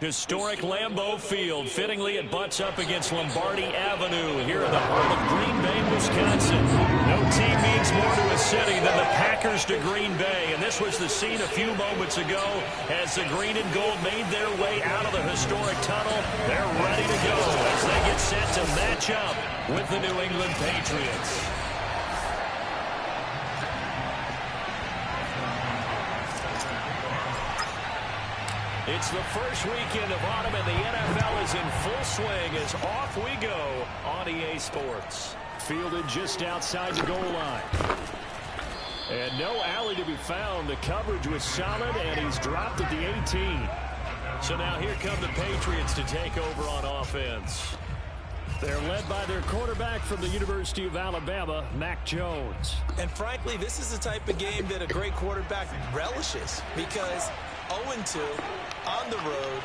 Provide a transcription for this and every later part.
Historic Lambeau Field. Fittingly, it butts up against Lombardi Avenue here in the heart of Green Bay, Wisconsin. No team means more to a city than the Packers to Green Bay. And this was the scene a few moments ago as the green and gold made their way out of the historic tunnel. They're ready to go as they get set to match up with the New England Patriots. It's the first weekend of autumn, and the NFL is in full swing as off we go on EA Sports. Fielded just outside the goal line. And no alley to be found. The coverage was solid, and he's dropped at the 18. So now here come the Patriots to take over on offense. They're led by their quarterback from the University of Alabama, Mac Jones. And frankly, this is the type of game that a great quarterback relishes because 0-2 on the road,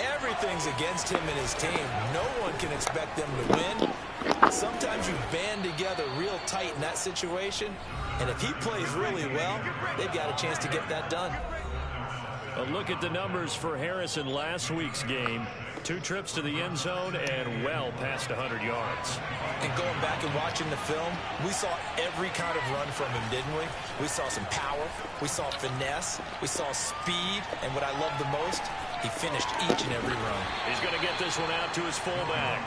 everything's against him and his team. No one can expect them to win. Sometimes you band together real tight in that situation, and if he plays really well, they've got a chance to get that done. A look at the numbers for Harris in last week's game. 2 trips to the end zone and well past 100 yards. And going back and watching the film, we saw every kind of run from him, didn't we? We saw some power, we saw finesse, we saw speed, and what I love the most, he finished each and every run. He's going to get this one out to his fullback.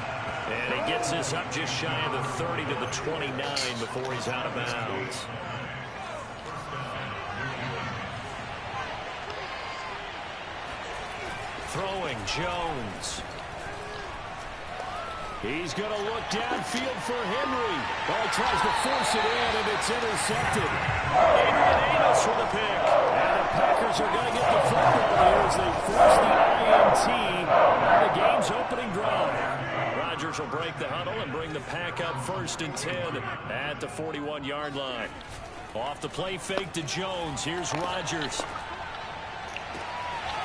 And he gets this up just shy of the 30 to the 29 before he's out of bounds. Throwing, Jones. He's going to look downfield for Henry. Oh, he tries to force it in, and it's intercepted. Adrian Amos for the pick. And the Packers are going to get the football here as they force the INT on the game's opening drive. Rodgers will break the huddle and bring the Pack up 1st and 10 at the 41-yard line. Off the play fake to Jones. Here's Rodgers.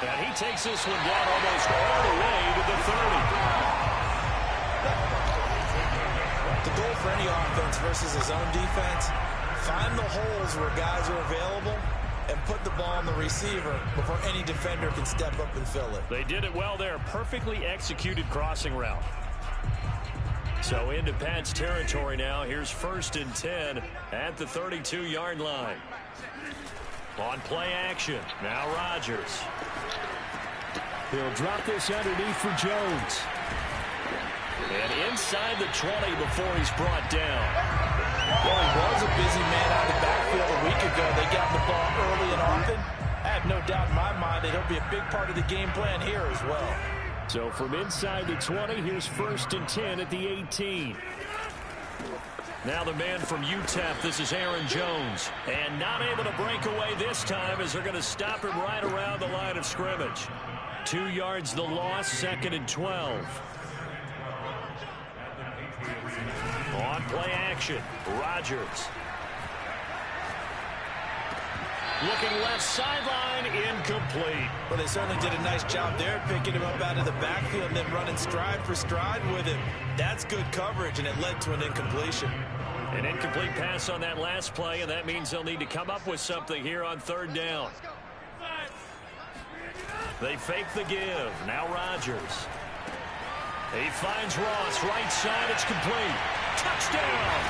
And he takes this one down almost all the way to the 30. The goal for any offense versus his own defense, find the holes where guys are available and put the ball on the receiver before any defender can step up and fill it. They did it well there. Perfectly executed crossing route. So into Pat's territory now. Here's 1st and 10 at the 32-yard line. On play action. Now Rodgers. He'll drop this underneath for Jones. And inside the 20 before he's brought down. Well, he was a busy man out of the backfield a week ago. They got the ball early and often. I have no doubt in my mind that he'll be a big part of the game plan here as well. So from inside the 20, here's 1st and 10 at the 18. Now the man from UTEP, this is Aaron Jones. And not able to break away this time as they're going to stop him right around the line of scrimmage. 2 yards the loss, 2nd and 12. On play action, Rodgers. Looking left sideline, incomplete. Well, they certainly did a nice job there, picking him up out of the backfield and then running stride for stride with him. That's good coverage, and it led to an incompletion. An incomplete pass on that last play, and that means they'll need to come up with something here on 3rd down. They fake the give. Now Rodgers. He finds Ross. Right side. It's complete. Touchdown.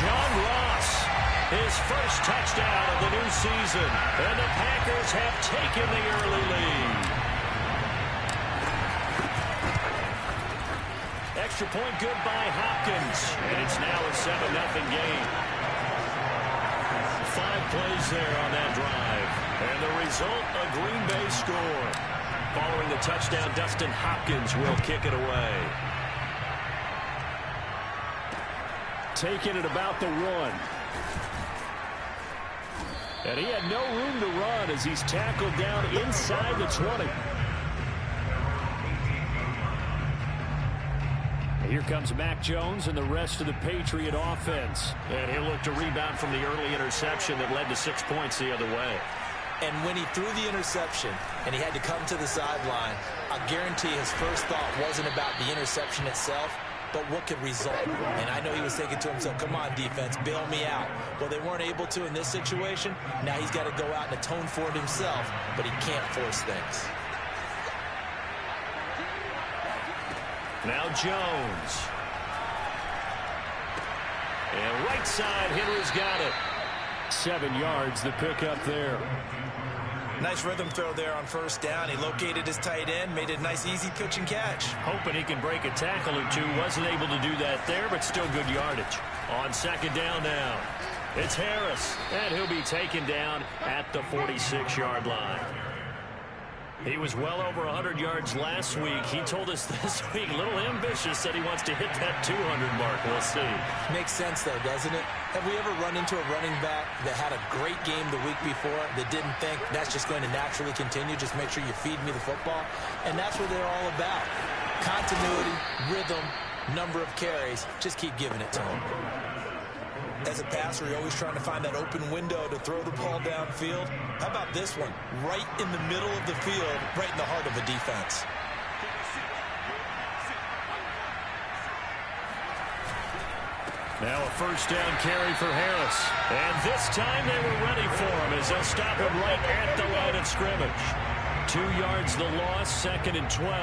John Ross. His first touchdown of the new season. And the Packers have taken the early lead. Extra point good by Hopkins. And it's now a 7-0 game. 5 plays there on that drive. And the result, a Green Bay score. Following the touchdown, Dustin Hopkins will kick it away. Taking it about the 1. And he had no room to run as he's tackled down inside the 20. Here comes Mac Jones and the rest of the Patriot offense. And he'll look to rebound from the early interception that led to 6 points the other way. And when he threw the interception and he had to come to the sideline, I guarantee his first thought wasn't about the interception itself, but what could result. And I know he was thinking to himself, come on, defense, bail me out. Well, they weren't able to in this situation. Now he's got to go out and atone for it himself, but he can't force things. Now Jones. And right side, Henry's got it. 7 yards the pick up there. Nice rhythm throw there on first down. He located his tight end, made it a nice easy pitch and catch. Hoping he can break a tackle or two. Wasn't able to do that there, but still good yardage. On second down now, it's Harris, and he'll be taken down at the 46-yard line. He was well over 100 yards last week. He told us this week, a little ambitious, said he wants to hit that 200 mark. We'll see. Makes sense, though, doesn't it? Have we ever run into a running back that had a great game the week before that didn't think that's just going to naturally continue? Just make sure you feed me the football. And that's what they're all about. Continuity, rhythm, number of carries. Just keep giving it to them. As a passer, you're always trying to find that open window to throw the ball downfield. How about this one? Right in the middle of the field, right in the heart of a defense. Now a first down carry for Harris. And this time they were ready for him as they'll stop him right at the line of scrimmage. 2 yards the loss, 2nd and 12.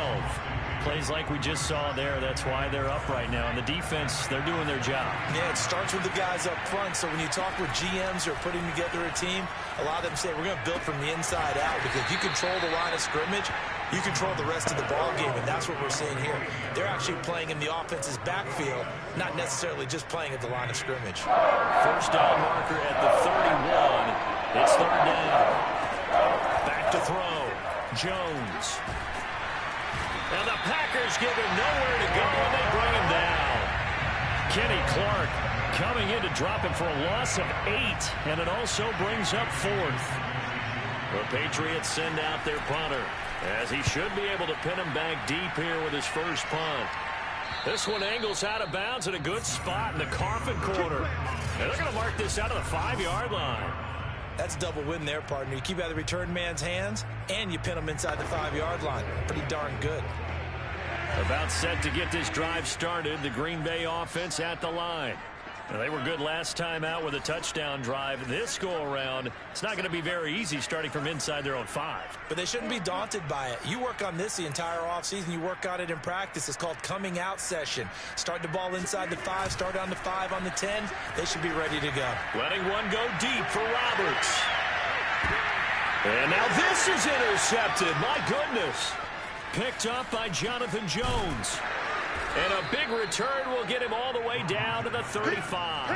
Plays like we just saw there. That's why they're up right now. And the defense, they're doing their job. Yeah, it starts with the guys up front. So when you talk with GMs who are putting together a team, a lot of them say we're going to build from the inside out, because if you control the line of scrimmage, you control the rest of the ball game, and that's what we're seeing here. They're actually playing in the offense's backfield, not necessarily just playing at the line of scrimmage. First down marker at the 31. It's 3rd down. Back to throw. Jones. And the Packers give him nowhere to go, and they bring him down. Kenny Clark coming in to drop him for a loss of 8, and it also brings up 4th. The Patriots send out their punter, as he should be able to pin him back deep here with his first punt. This one angles out of bounds at a good spot in the coffin corner. And they're going to mark this out of the 5-yard line. That's a double win there, partner. You keep out of the return man's hands, and you pin him inside the 5-yard line. Pretty darn good. About set to get this drive started, the Green Bay offense at the line. Now, they were good last time out with a touchdown drive. This go-around, it's not going to be very easy starting from inside their own 5. But they shouldn't be daunted by it. You work on this the entire offseason. You work on it in practice. It's called coming out session. Start the ball inside the 5, start on the 5, on the 10. They should be ready to go. Letting one go deep for Roberts. And now this is intercepted. My goodness. Picked up by Jonathan Jones. And a big return will get him all the way down to the 35.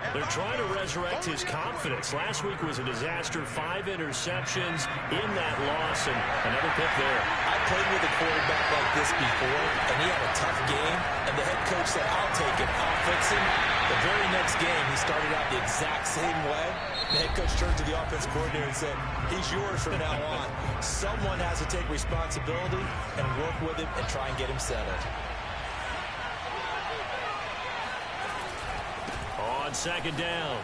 They're trying to resurrect his confidence. Last week was a disaster. 5 interceptions in that loss, and another pick there. I played with a quarterback like this before, and he had a tough game, and the head coach said, I'll take it, I'll fix him. The very next game, he started out the exact same way. The head coach turned to the offensive coordinator and said, he's yours from now on. Someone has to take responsibility and work with him and try and get him settled. On second down,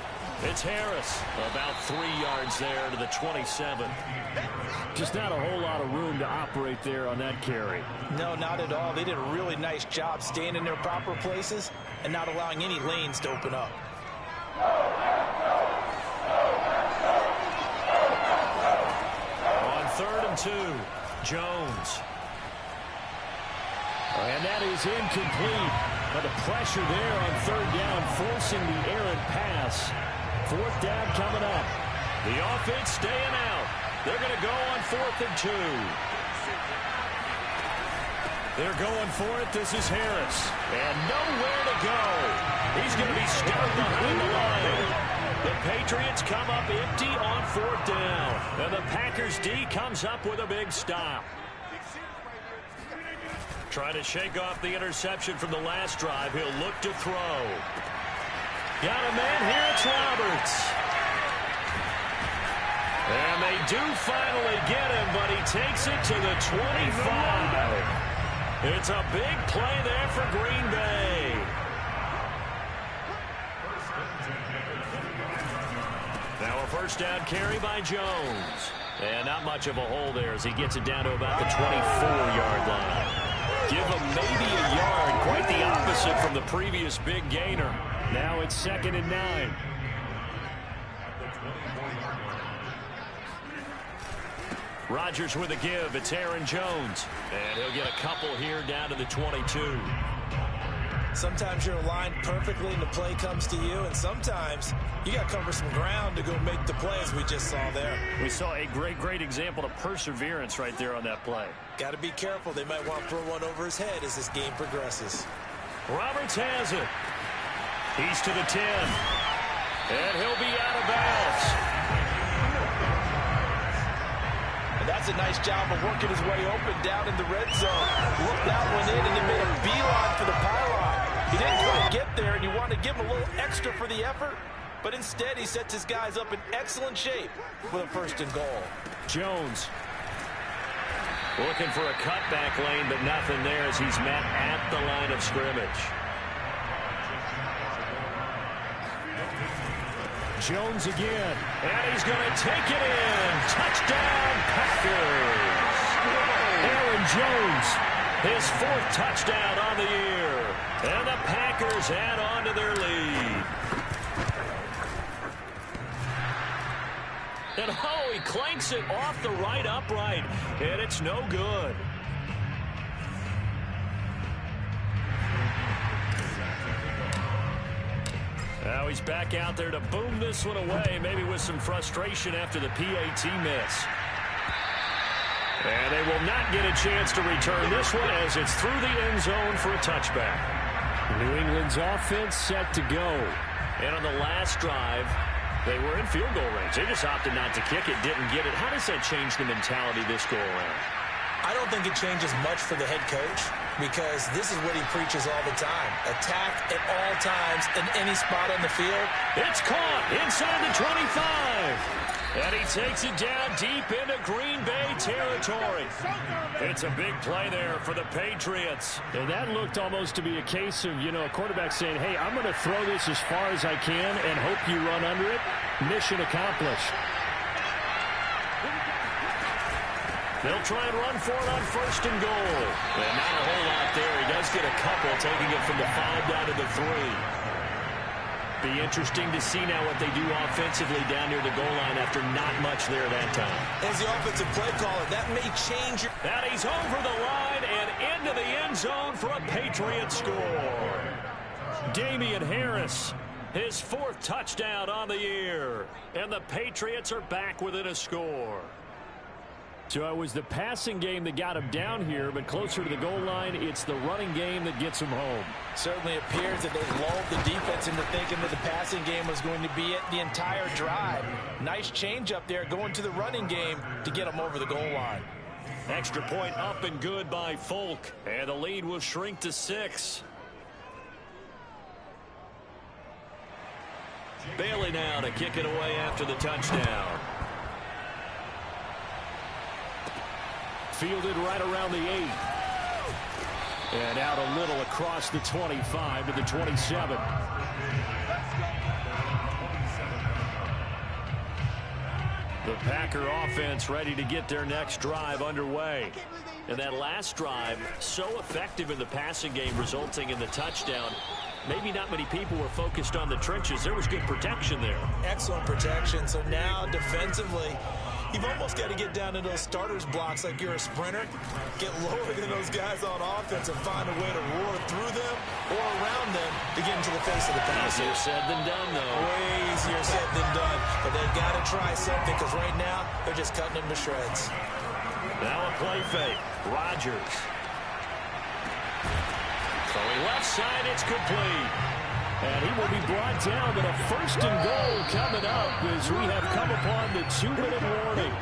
it's Harris. About 3 yards there to the 27. Just not a whole lot of room to operate there on that carry. No, not at all. They did a really nice job staying in their proper places and not allowing any lanes to open up. On 3rd and 2, Jones. And that is incomplete. But the pressure there on 3rd down, forcing the errant pass. 4th down coming up. The offense staying out. They're going to go on 4th and 2. They're going for it. This is Harris. And nowhere to go. He's going to be stuck behind the line. The Patriots come up empty on 4th down. And the Packers D comes up with a big stop. Trying to shake off the interception from the last drive. He'll look to throw. Got a man here. It's Roberts. And they do finally get him, but he takes it to the 25. It's a big play there for Green Bay. Now a first down carry by Jones. And not much of a hole there as he gets it down to about the 24-yard line. Give him maybe a yard. Quite the opposite from the previous big gainer. Now it's 2nd and 9. Rodgers with a give. It's Aaron Jones. And he'll get a couple here down to the 22. Sometimes you're aligned perfectly and the play comes to you, and sometimes you got to cover some ground to go make the play, as we just saw there. We saw a great example of perseverance right there on that play. Got to be careful. They might want to throw one over his head as this game progresses. Roberts has it. He's to the 10. And he'll be out of bounds. And that's a nice job of working his way open down in the red zone. Looked that one in and he made a beeline for the pylon. He didn't quite get there, and you want to give him a little extra for the effort. But instead, he sets his guys up in excellent shape with a 1st and goal. Jones looking for a cutback lane, but nothing there as he's met at the line of scrimmage. Jones again. And he's going to take it in. Touchdown, Packers. Aaron Jones, his 4th touchdown on the year. And the Packers add on to their lead. And oh, he clanks it off the right upright. And it's no good. Now he's back out there to boom this one away, maybe with some frustration after the PAT miss. And they will not get a chance to return this one as it's through the end zone for a touchback. New England's offense set to go. And on the last drive, they were in field goal range. They just opted not to kick it, didn't get it. How does that change the mentality this go around? I don't think it changes much for the head coach, because this is what he preaches all the time. Attack at all times in any spot on the field. It's caught inside the 25. And he takes it down deep into Green Bay territory. It's a big play there for the Patriots. And that looked almost to be a case of, a quarterback saying, hey, I'm going to throw this as far as I can and hope you run under it. Mission accomplished. They'll try and run for it on 1st and goal. And not a whole lot there. He does get a couple, taking it from the 5 down to the 3. Be interesting to see now what they do offensively down near the goal line after not much there that time. As the offensive play caller, that may change your... That he's over the line and into the end zone for a Patriot score. Damian Harris, his 4th touchdown on the year. And the Patriots are back within a score. So it was the passing game that got him down here, but closer to the goal line, it's the running game that gets him home. Certainly appears that they lulled the defense into thinking that the passing game was going to be it the entire drive. Nice change up there going to the running game to get him over the goal line. Extra point up and good by Folk, and the lead will shrink to 6. Bailey now to kick it away after the touchdown. Fielded right around the 8. And out a little across the 25 to the 27. The Packer offense ready to get their next drive underway. And that last drive, so effective in the passing game, resulting in the touchdown. Maybe not many people were focused on the trenches. There was good protection there. Excellent protection. So now defensively, you've almost got to get down to those starters blocks like you're a sprinter. Get lower than those guys on offense and find a way to roar through them or around them to get into the face of the pass. Easier said than done, though. Way easier said than done. But they've got to try something, because right now they're just cutting them to shreds. Now a play fake. Rodgers. Throwing left side, it's complete. And he will be brought down, but a 1st and goal coming up as we have come upon the 2-minute warning.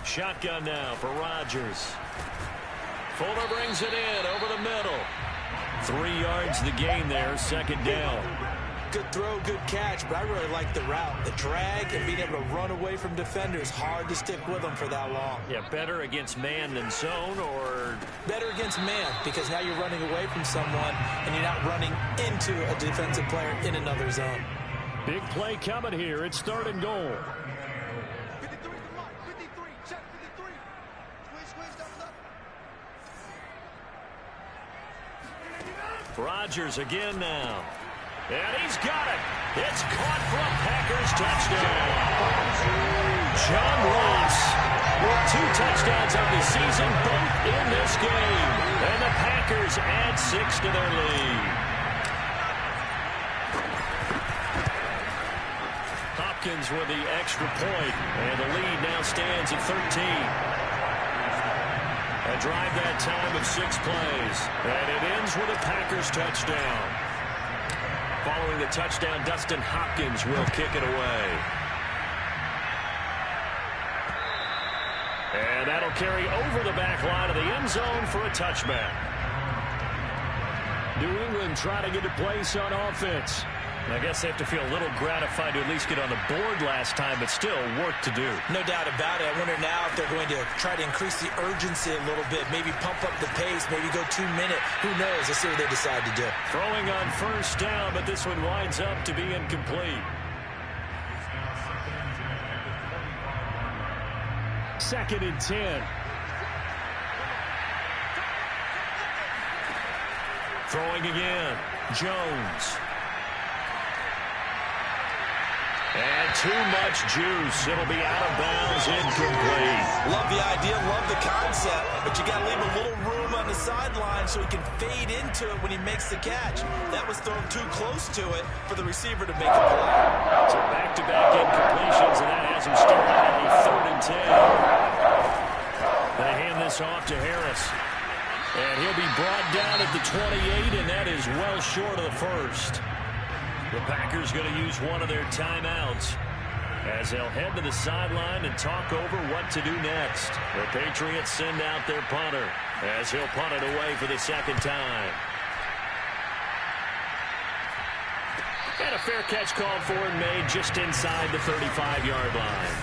Shotgun now for Rodgers. Fuller brings it in over the middle. 3 yards the gain there, 2nd down. Good throw, good catch, but I really like the route. The drag and being able to run away from defenders. Hard to stick with them for that long. Yeah, better against man than zone, or... Better against man, because now you're running away from someone and you're not running into a defensive player in another zone. Big play coming here. It's 3rd and goal. Rodgers again now. And he's got it. It's caught for a Packers touchdown. John Ross with 2 touchdowns on the season, both in this game. And the Packers add 6 to their lead. Hopkins with the extra point, and the lead now stands at 13. A drive that time of 6 plays, and it ends with a Packers touchdown. Following the touchdown, Dustin Hopkins will kick it away. And that'll carry over the back line of the end zone for a touchback. New England trying to get a place on offense. I guess they have to feel a little gratified to at least get on the board last time, but still work to do. No doubt about it. I wonder now if they're going to try to increase the urgency a little bit, maybe pump up the pace, maybe go 2 minute. Who knows? Let's see what they decide to do. Throwing on first down, but this one winds up to be incomplete. 2nd and 10. Throwing again. Jones. And too much juice. It'll be out of bounds, incomplete. Love the idea, love the concept, but you got to leave a little room on the sideline so he can fade into it when he makes the catch. That was thrown too close to it for the receiver to make a play. So back-to-back incompletions, and that has him starting at a 3rd and 10. They hand this off to Harris. And he'll be brought down at the 28, and that is well short of the first. The Packers going to use one of their timeouts as they'll head to the sideline and talk over what to do next. The Patriots send out their punter as he'll punt it away for the 2nd time. And a fair catch called for and made just inside the 35-yard line.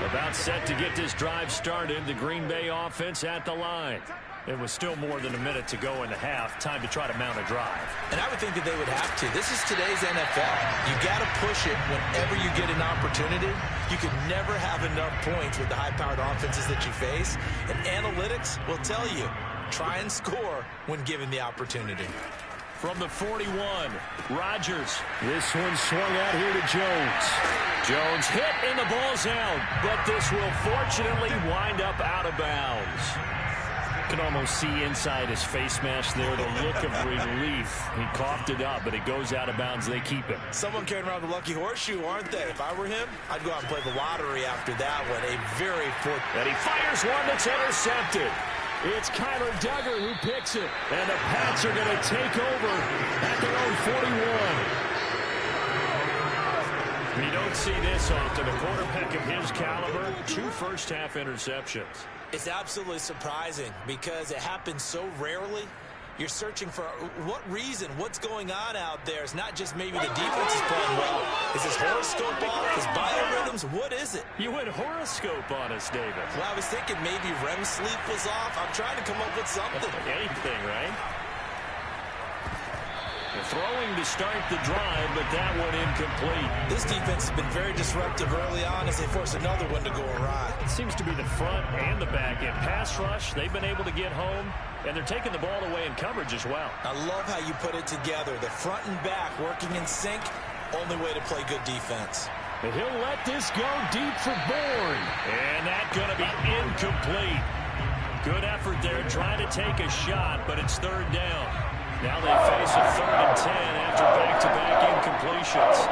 About set to get this drive started. The Green Bay offense at the line. It was still more than a minute to go in the half. Time to try to mount a drive. And I would think that they would have to. This is today's NFL. You got to push it whenever you get an opportunity. You can never have enough points with the high-powered offenses that you face. And analytics will tell you, try and score when given the opportunity. From the 41, Rodgers. This one swung out here to Jones. Jones hit and the ball's out, but this will fortunately wind up out of bounds. You can almost see inside his face mask there the look of relief. He coughed it up, but it goes out of bounds. They keep it. Someone carrying around the lucky horseshoe, aren't they? If I were him, I'd go out and play the lottery after that one. A very fortunate. And he fires one that's intercepted. It's Kyler Duggar who picks it. And the Pats are going to take over at their own 41. You don't see this often. A quarterback of his caliber, 2 first-half interceptions. It's absolutely surprising because it happens so rarely. You're searching for what reason, what's going on out there. It's not just maybe the defense is playing well. Is his horoscope off? His biorhythms? What is it? You went horoscope on us, David. Well, I was thinking maybe REM sleep was off. I'm trying to come up with something. Anything, right? The throwing to start the drive, but that one incomplete. This defense has been very disruptive early on as they force another one to go awry. It seems to be the front and the back end. Pass rush, they've been able to get home, and they're taking the ball away in coverage as well. I love how you put it together. The front and back working in sync, only way to play good defense. And he'll let this go deep for Bourne. And that's going to be incomplete. Good effort there, trying to take a shot, but it's 3rd down. Now they face a 3rd and 10 after back-to-back incompletions.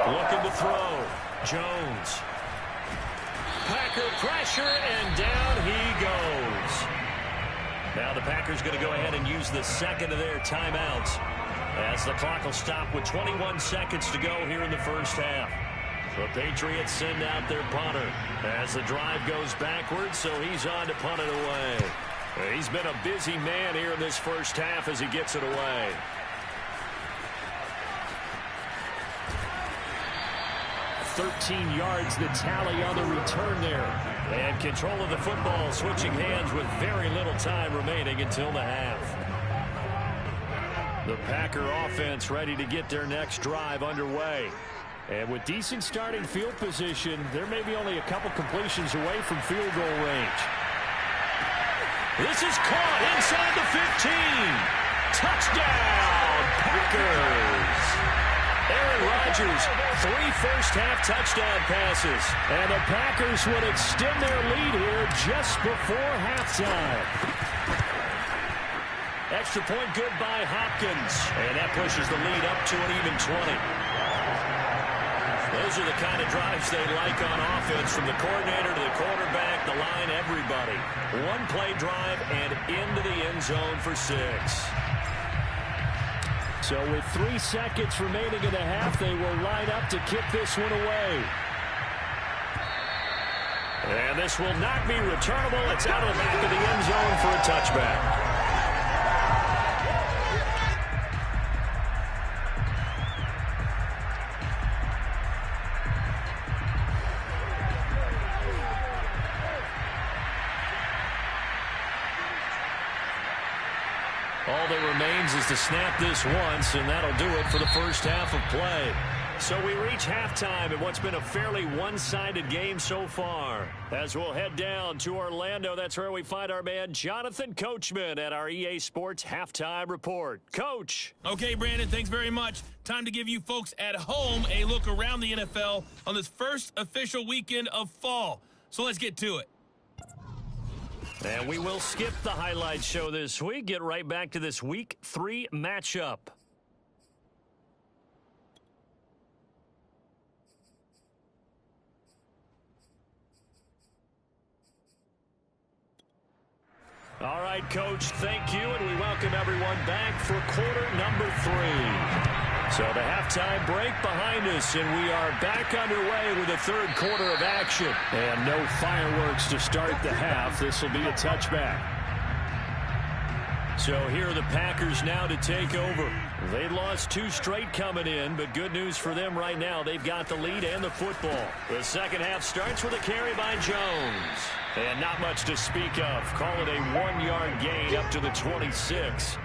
Looking to throw. Jones. Packer pressure, and down he goes. Now the Packers going to go ahead and use the 2nd of their timeouts as the clock will stop with 21 seconds to go here in the first half. The Patriots send out their punter as the drive goes backwards, so he's on to punt it away. He's been a busy man here in this first half as he gets it away. $13 yards the tally on the return there. And control of the football switching hands with very little time remaining until the half. The Packer offense ready to get their next drive underway. And with decent starting field position, they're maybe only a couple completions away from field goal range. This is caught inside the 15. Touchdown, Packers. Aaron Rodgers, 3 first-half touchdown passes. And the Packers would extend their lead here just before halftime. Extra point good by Hopkins. And that pushes the lead up to an even 20. Those are the kind of drives they like on offense, from the coordinator to the quarterback, the line, everybody. One play drive and into the end zone for 6. So with 3 seconds remaining in the half, they will line up to kick this one away. And this will not be returnable. It's out of the back of the end zone for a touchback. All that remains is to snap this once, and that'll do it for the first half of play. So we reach halftime in what's been a fairly one-sided game so far. As we'll head down to Orlando, that's where we find our man Jonathan Coachman at our EA Sports Halftime Report. Coach. Okay, Brandon, thanks very much. Time to give you folks at home a look around the NFL on this first official weekend of fall. So let's get to it. And we will skip the highlight show this week. Get right back to this Week 3 matchup. All right, Coach, thank you, and we welcome everyone back for quarter number 3. So the halftime break behind us, and we are back underway with the third quarter of action. And no fireworks to start the half. This will be a touchback. So here are the Packers now to take over. They lost 2 straight coming in, but good news for them right now. They've got the lead and the football. The second half starts with a carry by Jones. And not much to speak of. Call it a 1-yard gain up to the 26.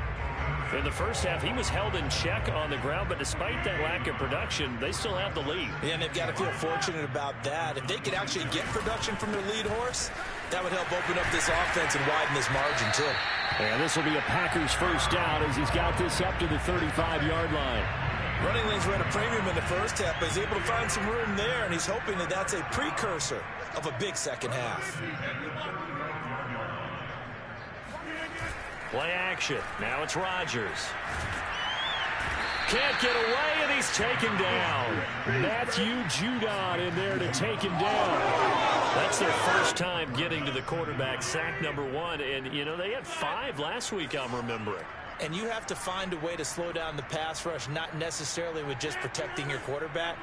In the first half, he was held in check on the ground, but despite that lack of production, they still have the lead. Yeah, and they've got to feel fortunate about that. If they could actually get production from their lead horse, that would help open up this offense and widen this margin, too. And this will be a Packers first down as he's got this up to the 35-yard line. Running lanes were at a premium in the first half, but he's able to find some room there, and he's hoping that that's a precursor of a big second half. Play action. Now it's Rodgers. Can't get away, and he's taken down. Matthew Judon in there to take him down. That's their first time getting to the quarterback, sack number 1. And, you know, they had 5 last week, I'm remembering. And you have to find a way to slow down the pass rush, not necessarily with just protecting your quarterback,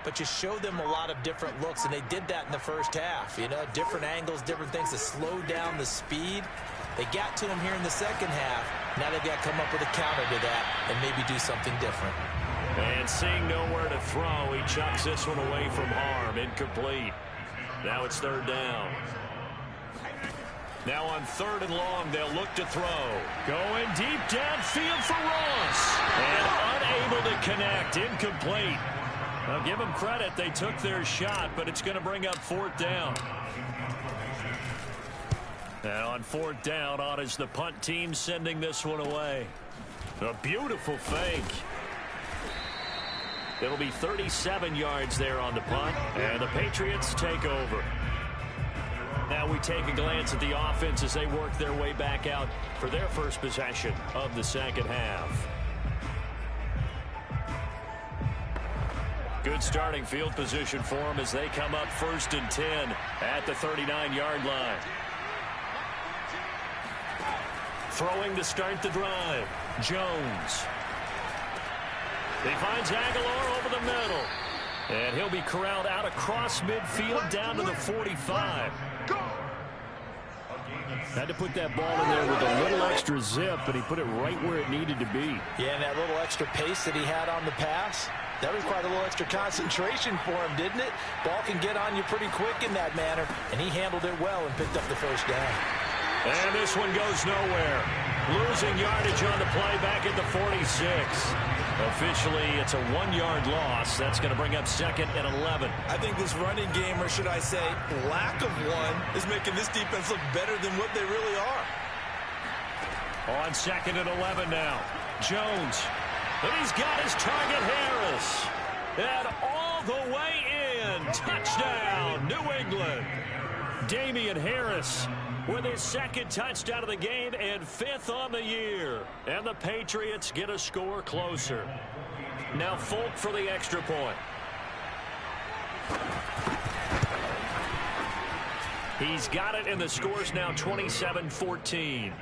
but you show them a lot of different looks, and they did that in the first half. You know, different angles, different things to slow down the speed. They got to him here in the second half. Now they've got to come up with a counter to that and maybe do something different. And seeing nowhere to throw, he chucks this one away from harm. Incomplete. Now it's third down. Now on 3rd and long, they'll look to throw. Going deep downfield for Ross. And unable to connect. Incomplete. I'll give them credit. They took their shot, but it's going to bring up 4th down. And on 4th down, on is the punt team sending this one away. A beautiful fake. It'll be 37 yards there on the punt, and the Patriots take over. Now we take a glance at the offense as they work their way back out for their first possession of the second half. Good starting field position for them as they come up 1st and 10 at the 39-yard line. Throwing to start the drive. Jones. He finds Aguilar over the middle. And he'll be corralled out across midfield down to the 45. Had to put that ball in there with a little extra zip, but he put it right where it needed to be. Yeah, and that little extra pace that he had on the pass, that required a little extra concentration for him, didn't it? Ball can get on you pretty quick in that manner, and he handled it well and picked up the first down. And this one goes nowhere. Losing yardage on the play back at the 46. Officially, it's a 1-yard loss. That's going to bring up 2nd and 11. I think this running game, or should I say lack of one, is making this defense look better than what they really are. On 2nd and 11 now. Jones. And he's got his target, Harris. And all the way in. Touchdown, New England. Damian Harris with his 2nd touchdown of the game and 5th on the year. And the Patriots get a score closer. Now Folk for the extra point. He's got it, and the score's now 27-14.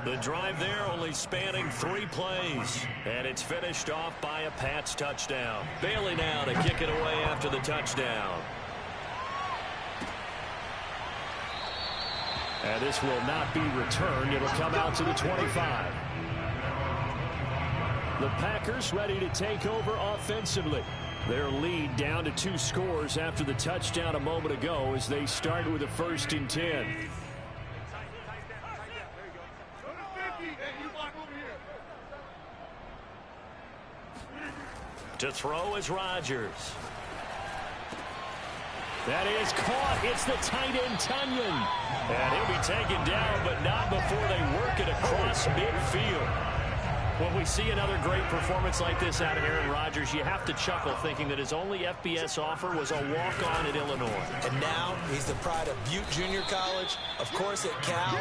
The drive there only spanning 3 plays. And it's finished off by a Pats touchdown. Bailey now to kick it away after the touchdown. And this will not be returned. It'll come out to the 25. The Packers ready to take over offensively. Their lead down to 2 scores after the touchdown a moment ago as they start with a 1st and 10. To throw is Rodgers. That is caught. It's the tight end, Tunyon. And he'll be taken down, but not before they work it across midfield. When we see another great performance like this out of Aaron Rodgers, you have to chuckle thinking that his only FBS offer was a walk-on at Illinois. And now he's the pride of Butte Junior College, of course at Cal.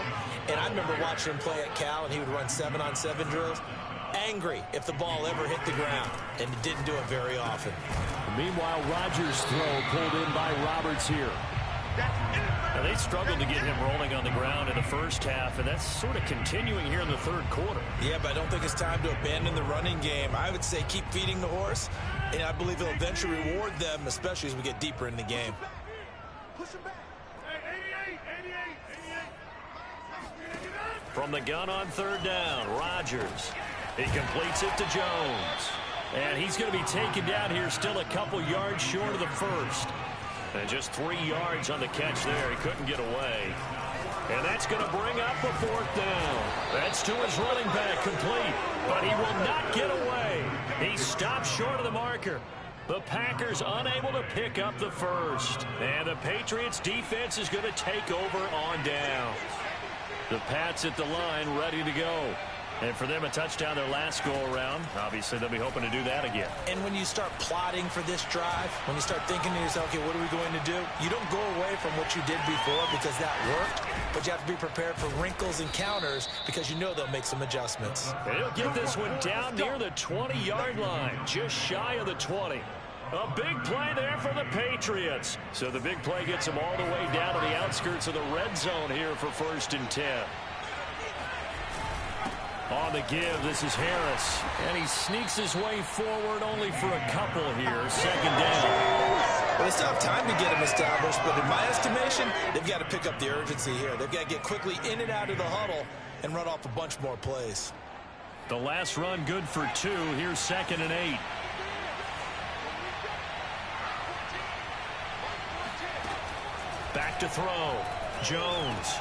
And I remember watching him play at Cal, and he would run 7-on-7 drills. Angry if the ball ever hit the ground, and he didn't do it very often. Meanwhile, Rodgers' throw pulled in by Roberts here. Now, they struggled to get him rolling on the ground in the first half, and that's sort of continuing here in the 3rd quarter. Yeah, but I don't think it's time to abandon the running game. I would say keep feeding the horse, and I believe he'll eventually reward them, especially as we get deeper in the game. From the gun on 3rd down, Rodgers. He completes it to Jones. And he's going to be taken down here still a couple yards short of the 1st. And just 3 yards on the catch there. He couldn't get away. And that's going to bring up a 4th down. That's to his running back, complete. But he will not get away. He stopped short of the marker. The Packers unable to pick up the 1st. And the Patriots defense is going to take over on down. The Pats at the line ready to go. And for them, a touchdown their last go-around. Obviously, they'll be hoping to do that again. And when you start plotting for this drive, when you start thinking to yourself, okay, what are we going to do? You don't go away from what you did before because that worked, but you have to be prepared for wrinkles and counters because you know they'll make some adjustments. And he'll get this one down near the 20-yard line, just shy of the 20. A big play there for the Patriots. So the big play gets them all the way down to the outskirts of the red zone here for 1st and 10. On the give, this is Harris. And he sneaks his way forward only for a couple here. 2nd down. Well, they still have time to get him established, but in my estimation, they've got to pick up the urgency here. They've got to get quickly in and out of the huddle and run off a bunch more plays. The last run good for 2. Here's 2nd and 8. Back to throw. Jones.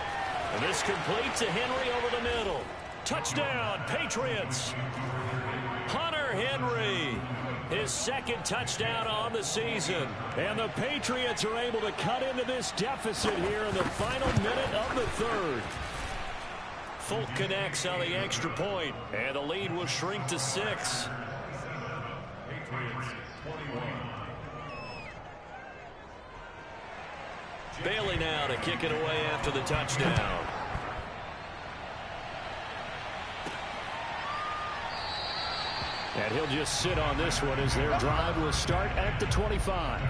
And this complete to Henry over the middle. Touchdown, Patriots. Hunter Henry, his 2nd touchdown on the season. And the Patriots are able to cut into this deficit here in the final minute of the 3rd. Folk connects on the extra point, and the lead will shrink to 6. Bailey now to kick it away after the touchdown. And he'll just sit on this one as their drive will start at the 25.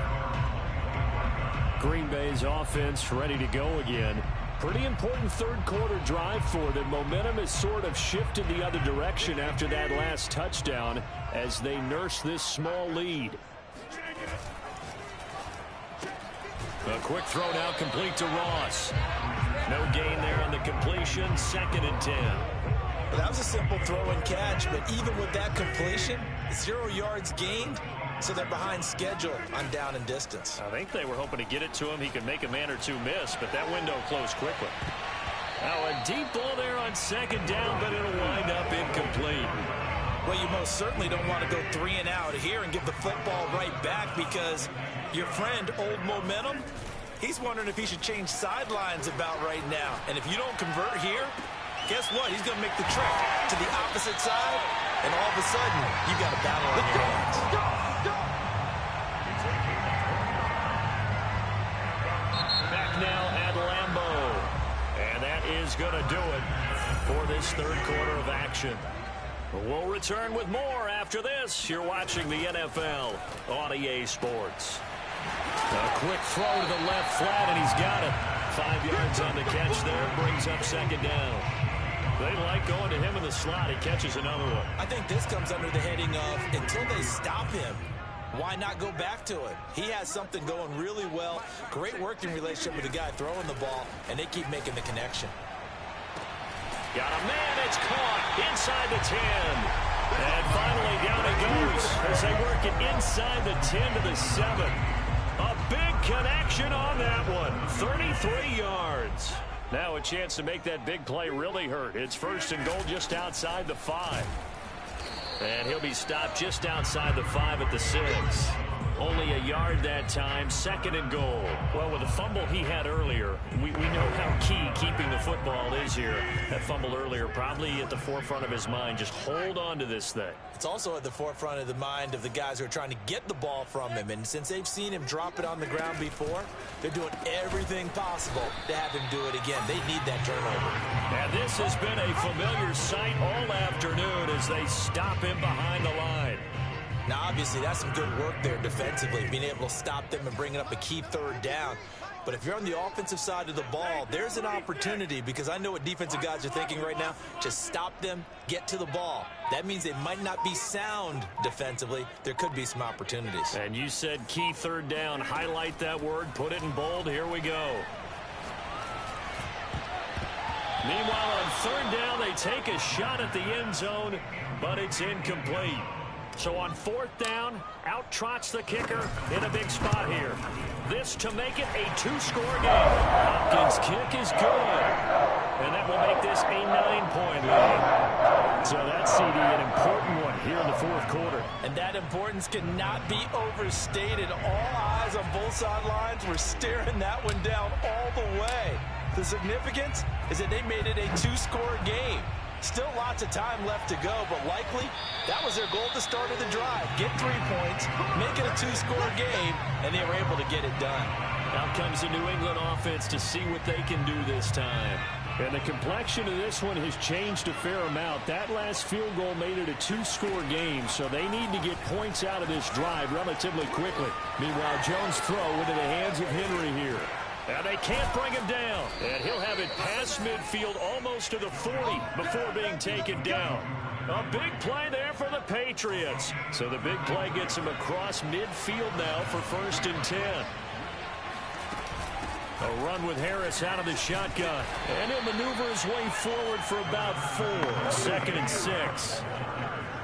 Green Bay's offense ready to go again. Pretty important 3rd quarter drive for them. Momentum has sort of shifted the other direction after that last touchdown as they nurse this small lead. A quick throw now complete to Ross. No gain there on the completion. 2nd and 10. Well, that was a simple throw and catch, but even with that completion, 0 yards gained, so they're behind schedule on down and distance. I think they were hoping to get it to him. He could make a man or 2 miss, but that window closed quickly. Now a deep ball there on 2nd down, but it'll wind up incomplete. Well, you most certainly don't want to go 3 and out here and give the football right back, because your friend, Old Momentum, he's wondering if he should change sidelines about right now. And if you don't convert here, guess what? He's going to make the trek to the opposite side, and all of a sudden, you've got a battle on your hands. Back now at Lambeau. And that is going to do it for this third quarter of action. We'll return with more after this. You're watching the NFL on EA Sports. A quick throw to the left flat, and he's got it. 5 yards on the catch there, brings up second down. They like going to him in the slot. He catches another one. I think this comes under the heading of, until they stop him, why not go back to it? He has something going really well. Great working relationship with the guy throwing the ball, and they keep making the connection. Got a man, it's caught inside the 10. And finally down it goes as they work it inside the 10 to the 7. A big connection on that one. 33 yards. Now a chance to make that big play really hurt. It's first and goal just outside the 5. And he'll be stopped just outside the 5 at the 6. Only a yard that time, second and goal. Well, with the fumble he had earlier, we know how key keeping the football is here. That fumble earlier probably at the forefront of his mind. Just hold on to this thing. It's also at the forefront of the mind of the guys who are trying to get the ball from him. And since they've seen him drop it on the ground before, they're doing everything possible to have him do it again. They need that turnover. And this has been a familiar sight all afternoon as they stop him behind the line. Now, obviously, that's some good work there defensively, being able to stop them and bringing up a key third down. But if you're on the offensive side of the ball, there's an opportunity, because I know what defensive guys are thinking right now. Just stop them, get to the ball. That means they might not be sound defensively. There could be some opportunities. And you said key third down. Highlight that word, put it in bold. Here we go. Meanwhile, on third down, they take a shot at the end zone, but it's incomplete. So on fourth down, out trots the kicker in a big spot here. This to make it a 2-score game. Hopkins' kick is good. And that will make this a 9-point lead. So that's, CD, an important one here in the fourth quarter. And that importance cannot be overstated. All eyes on both sidelines were staring that one down all the way. The significance is that they made it a 2-score game. Still lots of time left to go, but likely that was their goal at the start of the drive. Get 3 points, make it a 2-score game, and they were able to get it done. Out comes the New England offense to see what they can do this time. And the complexion of this one has changed a fair amount. That last field goal made it a 2-score game, so they need to get points out of this drive relatively quickly. Meanwhile, Jones' throw into the hands of Henry here. And they can't bring him down. And he'll have it past midfield almost to the 40 before being taken down. A big play there for the Patriots. So the big play gets him across midfield now for first and 10. A run with Harris out of the shotgun. And he'll maneuver his way forward for about 4. Second and 6.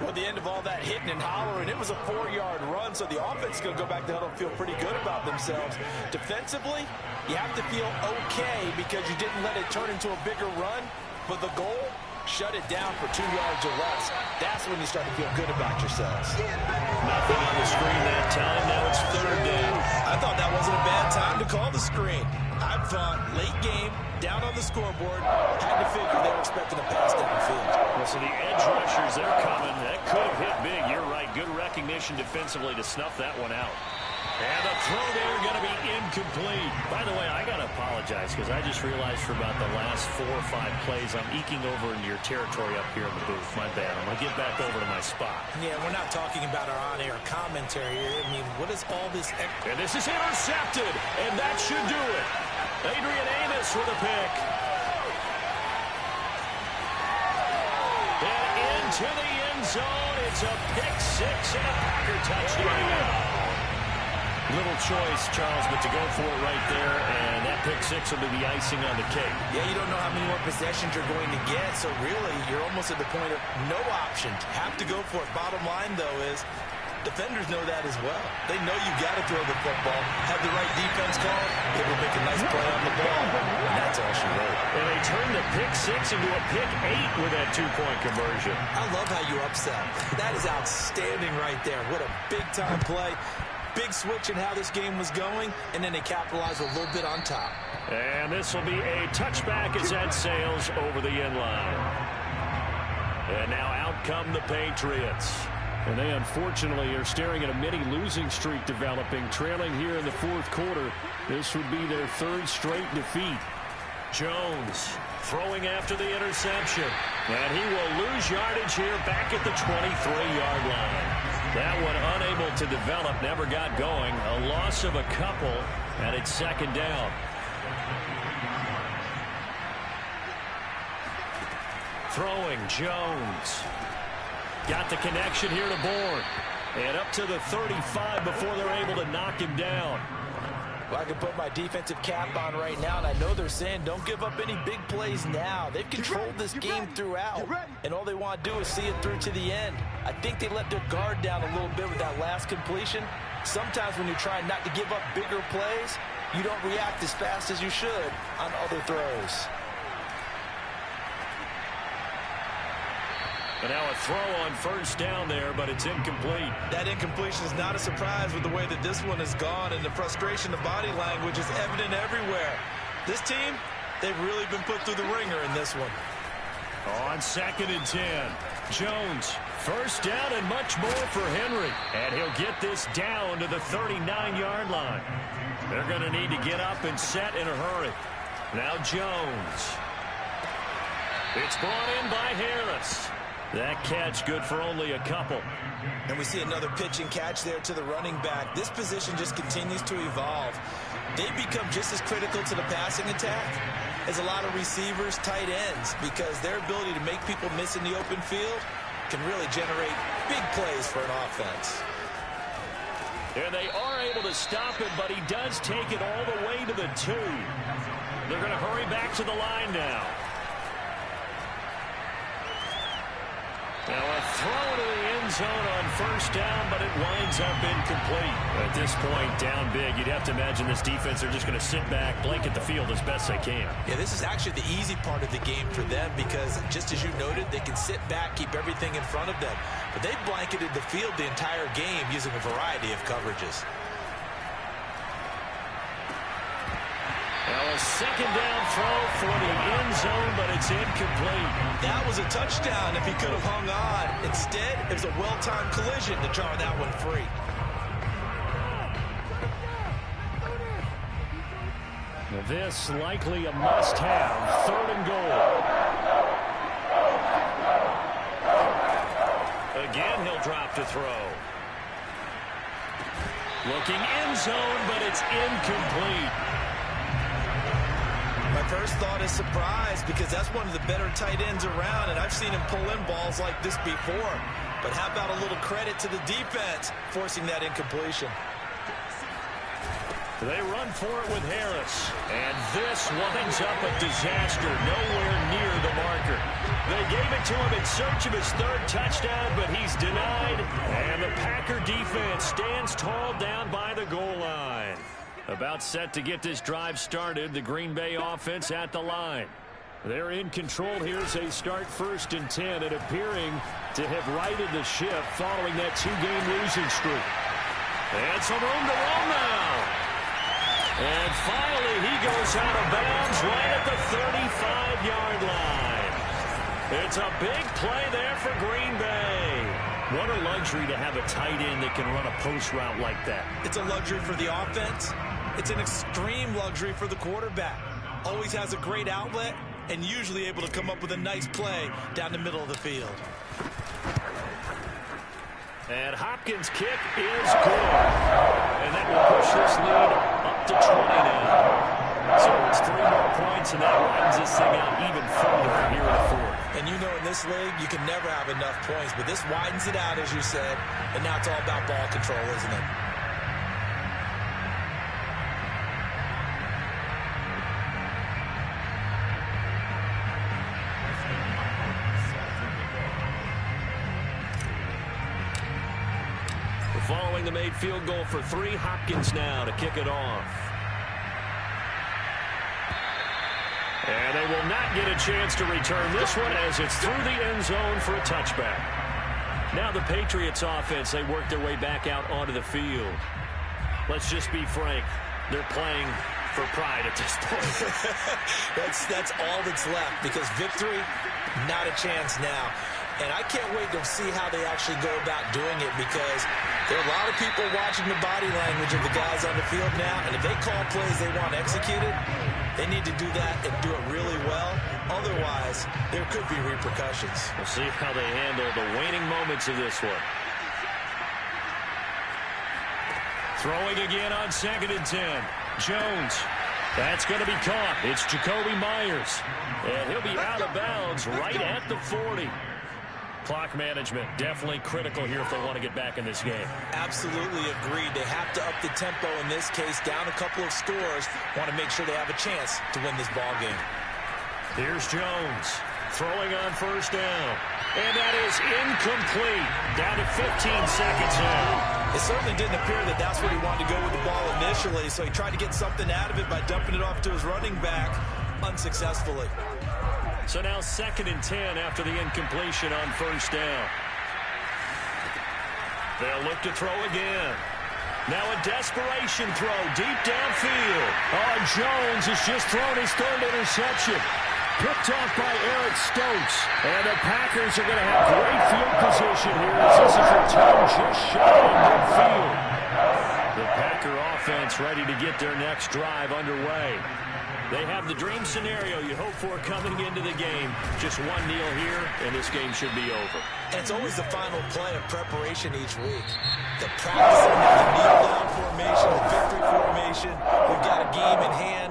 Well, at the end of all that hitting and hollering, it was a 4-yard run, so the offense is going to go back to huddle and feel pretty good about themselves. Defensively, you have to feel okay because you didn't let it turn into a bigger run, but the goal, shut it down for 2 yards or less. That's when you start to feel good about yourselves. Nothing on the screen that time. Now it's third down. I thought that wasn't a bad time to call the screen. I thought late game, down on the scoreboard, had to figure they were expecting a pass down the field. Well, so the edge rushers, they're coming. That could have hit big. You're right. Good recognition defensively to snuff that one out. And the throw there going to be incomplete. By the way, I got to apologize because I just realized for about the last 4 or 5 plays, I'm eking over into your territory up here in the booth. My bad. I'm going to get back over to my spot. Yeah, we're not talking about our on-air commentary here. I mean, what is all this? And this is intercepted, and that should do it. Adrian Amos with a pick. And into the end zone. It's a pick 6 and a Packer touchdown. Little choice, Charles, but to go for it right there, and that pick 6 will be the icing on the cake. Yeah, you don't know how many more possessions you're going to get, so really, you're almost at the point of no option. Have to go for it. Bottom line, though, is defenders know that as well. They know you got to throw the football. Have the right defense call, it will make a nice play on the ball, and that's all she wrote. And they turned the pick 6 into a pick 8 with that two-point conversion. I love how you upset. That is outstanding right there. What a big-time play. Big switch in how this game was going, and then they capitalized a little bit on top. And this will be a touchback as that sails over the end line. And now out come the Patriots. And they unfortunately are staring at a mini losing streak developing, trailing here in the fourth quarter. This would be their third straight defeat. Jones throwing after the interception. And he will lose yardage here back at the 23-yard line. That one unable to develop, never got going. A loss of a couple, and it's second down. Throwing, Jones. Got the connection here to Bourne. And up to the 35 before they're able to knock him down. Well, I can put my defensive cap on right now, and I know they're saying don't give up any big plays now. They've controlled this game throughout, and all they want to do is see it through to the end. I think they let their guard down a little bit with that last completion. Sometimes when you're trying not to give up bigger plays, you don't react as fast as you should on other throws. And now a throw on first down there, but it's incomplete. That incompletion is not a surprise with the way that this one has gone, and the frustration of body language is evident everywhere. This team, they've really been put through the ringer in this one. On 2nd and 10, Jones, first down and much more for Henry. And he'll get this down to the 39-yard line. They're going to need to get up and set in a hurry. Now Jones. It's brought in by Harris. That catch good for only a couple. And we see another pitch and catch there to the running back. This position just continues to evolve. They become just as critical to the passing attack as a lot of receivers, tight ends, because their ability to make people miss in the open field can really generate big plays for an offense. And they are able to stop him, but he does take it all the way to the 2. They're going to hurry back to the line now. Now a throw to the end zone on first down, but it winds up incomplete. At this point, down big, you'd have to imagine this defense are just going to sit back, blanket the field as best they can. Yeah, this is actually the easy part of the game for them because, just as you noted, they can sit back, keep everything in front of them. But they've blanketed the field the entire game using a variety of coverages. Now a second down throw for the end zone, but it's incomplete. That was a touchdown if he could have hung on. Instead, it was a well-timed collision to jar that one free. Now this likely a must-have. 3rd and goal. Again, he'll drop to throw. Looking end zone, but it's incomplete. My first thought is surprise because that's one of the better tight ends around, and I've seen him pull in balls like this before. But how about a little credit to the defense forcing that incompletion? They run for it with Harris. And this winds up a disaster, nowhere near the marker. They gave it to him in search of his 3rd touchdown, but he's denied. And the Packer defense stands tall down by the goal line. About set to get this drive started, the Green Bay offense at the line. They're in control here as they start 1st and 10 and appearing to have righted the ship following that 2-game losing streak. And some room to roll now. And finally, he goes out of bounds right at the 35-yard line. It's a big play there for Green Bay. What a luxury to have a tight end that can run a post route like that. It's a luxury for the offense. It's an extreme luxury for the quarterback. Always has a great outlet and usually able to come up with a nice play down the middle of the field. And Hopkins' kick is good. And that will push this lead up to 20 now. So it's 3 more points, and that widens this thing out even further here in the 4th. And you know in this league, you can never have enough points, but this widens it out, as you said, and now it's all about ball control, isn't it? Following the made field goal for 3, Hopkins now to kick it off. And they will not get a chance to return this one as it's through the end zone for a touchback. Now the Patriots offense, they work their way back out onto the field. Let's just be frank. They're playing for pride at this point. that's all that's left, because victory, not a chance now. And I can't wait to see how they actually go about doing it, because there are a lot of people watching the body language of the guys on the field now, and if they call plays they want executed, they need to do that and do it really well. Otherwise, there could be repercussions. We'll see how they handle the waning moments of this one. Throwing again on 2nd and 10. Jones. That's going to be caught. It's Jacoby Myers. And he'll be out of bounds right at the 40. Clock management definitely critical here if they want to get back in this game. Absolutely agreed. They have to up the tempo in this case, down a couple of scores. Want to make sure they have a chance to win this ball game. Here's Jones throwing on 1st down. And that is incomplete. Down to 15 seconds now. It certainly didn't appear that that's where he wanted to go with the ball initially, so he tried to get something out of it by dumping it off to his running back unsuccessfully. So now 2nd and 10 after the incompletion on 1st down. They'll look to throw again. Now a desperation throw deep downfield. Oh, Jones has just thrown his 3rd interception. Picked off by Eric Stokes. And the Packers are going to have great field position here as this is returned just shy of midfield. The Packer offense ready to get their next drive underway. They have the dream scenario you hope for coming into the game. Just one kneel here, and this game should be over. And it's always the final play of preparation each week. The practicing, the kneel-down formation, the victory formation. We've got a game in hand.